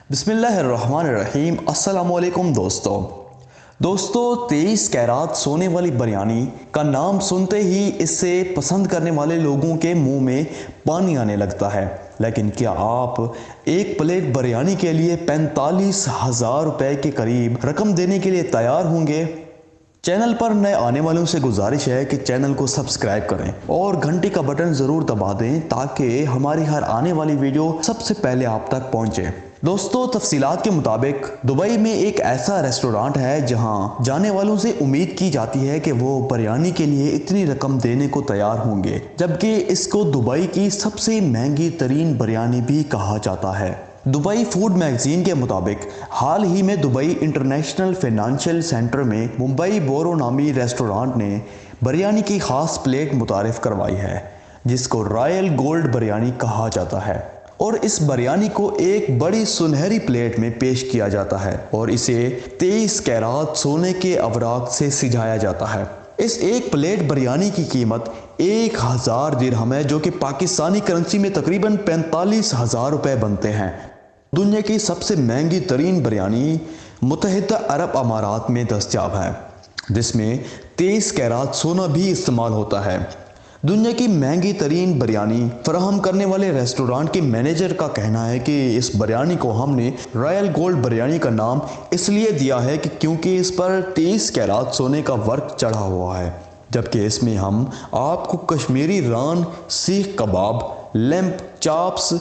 बिस्मिल्लाहिर्रहमानिर्रहीम। अस्सलाम वालेकुम दोस्तों 23 कैरात सोने वाली बिरयानी का नाम सुनते ही इससे पसंद करने वाले लोगों के मुंह में पानी आने लगता है। लेकिन क्या आप एक प्लेट बिरयानी के लिए 45,000 रुपए के करीब रकम देने के लिए तैयार होंगे? चैनल पर नए आने वालों से गुजारिश है कि चैनल को सब्सक्राइब करें और घंटी का बटन ज़रूर दबा दें ताकि हमारी हर आने वाली वीडियो सबसे पहले आप तक पहुंचे। दोस्तों, तफसीलात के मुताबिक दुबई में एक ऐसा रेस्टोरेंट है जहां जाने वालों से उम्मीद की जाती है कि वो बिरयानी के लिए इतनी रकम देने को तैयार होंगे, जबकि इसको दुबई की सबसे महंगी तरीन बिरयानी भी कहा जाता है। दुबई फूड मैगजीन के मुताबिक हाल ही में दुबई इंटरनेशनल फाइनेंशियल सेंटर में मुंबई बोरो नामी रेस्टोरेंट ने बिरयानी की खास प्लेट मुतारिफ करवाई है, जिसको रॉयल गोल्ड बिरयानी कहा जाता है। और इस बिरयानी को एक बड़ी सुनहरी प्लेट में पेश किया जाता है और इसे 23 कैरात सोने के अवराक से सिजाया जाता है। इस एक प्लेट बिरयानी की कीमत 1000 दिरहम है, जो कि पाकिस्तानी करेंसी में तकरीबन 45,000 रुपए बनते हैं। दुनिया की सबसे महंगी तरीन बिरयानी मुत्तहिदा अरब अमारात में दस्तयाब है, जिसमें 23 कैरात सोना भी इस्तेमाल होता है। दुनिया की महंगी तरीन बिरयानी फराहम करने वाले रेस्टोरेंट के मैनेजर का कहना है कि इस बिरयानी को हमने रॉयल गोल्ड बिरयानी का नाम इसलिए दिया है कि क्योंकि इस पर 23 कैरात सोने का वर्क चढ़ा हुआ है, जबकि इसमें हम आपको कश्मीरी रान, सीख कबाब, लैम्प चाप्स,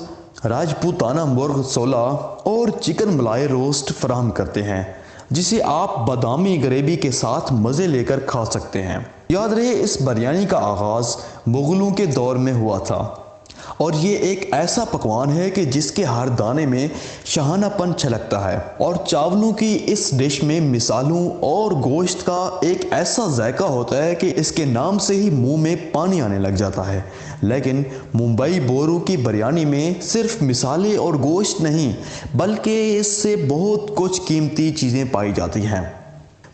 राजपूताना मुर्ग सोला और चिकन मलाई रोस्ट फराहम करते हैं, जिसे आप बादामी ग्रेवी के साथ मज़े लेकर खा सकते हैं। याद रहे, इस बिरयानी का आगाज़ मुग़लों के दौर में हुआ था और ये एक ऐसा पकवान है कि जिसके हर दाने में शहानापन छलकता है। और चावलों की इस डिश में मिसालों और गोश्त का एक ऐसा जायका होता है कि इसके नाम से ही मुंह में पानी आने लग जाता है। लेकिन मुंबई बोरो की बिरयानी में सिर्फ मिसाले और गोश्त नहीं, बल्कि इससे बहुत कुछ कीमती चीज़ें पाई जाती हैं।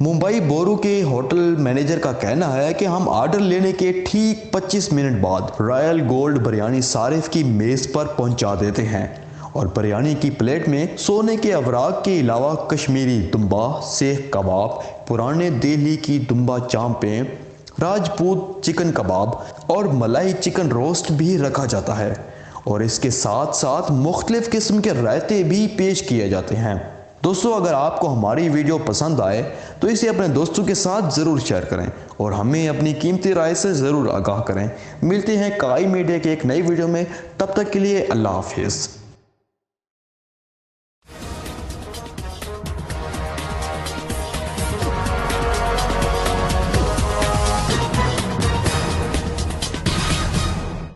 मुंबई बोरो के होटल मैनेजर का कहना है कि हम ऑर्डर लेने के ठीक 25 मिनट बाद रॉयल गोल्ड बिरयानी सारिफ की मेज़ पर पहुंचा देते हैं और बिरयानी की प्लेट में सोने के अवराक के अलावा कश्मीरी दुम्बा, सेख कबाब, पुराने दिल्ली की दुम्बा चांपें, राजपूत चिकन कबाब और मलाई चिकन रोस्ट भी रखा जाता है। और इसके साथ साथ मुख्तलिफ किस्म के रायते भी पेश किए जाते हैं। दोस्तों, अगर आपको हमारी वीडियो पसंद आए तो इसे अपने दोस्तों के साथ ज़रूर शेयर करें और हमें अपनी कीमती राय से ज़रूर आगाह करें। मिलते हैं काई मीडिया के एक नई वीडियो में, तब तक के लिए अल्लाह हाफिज़।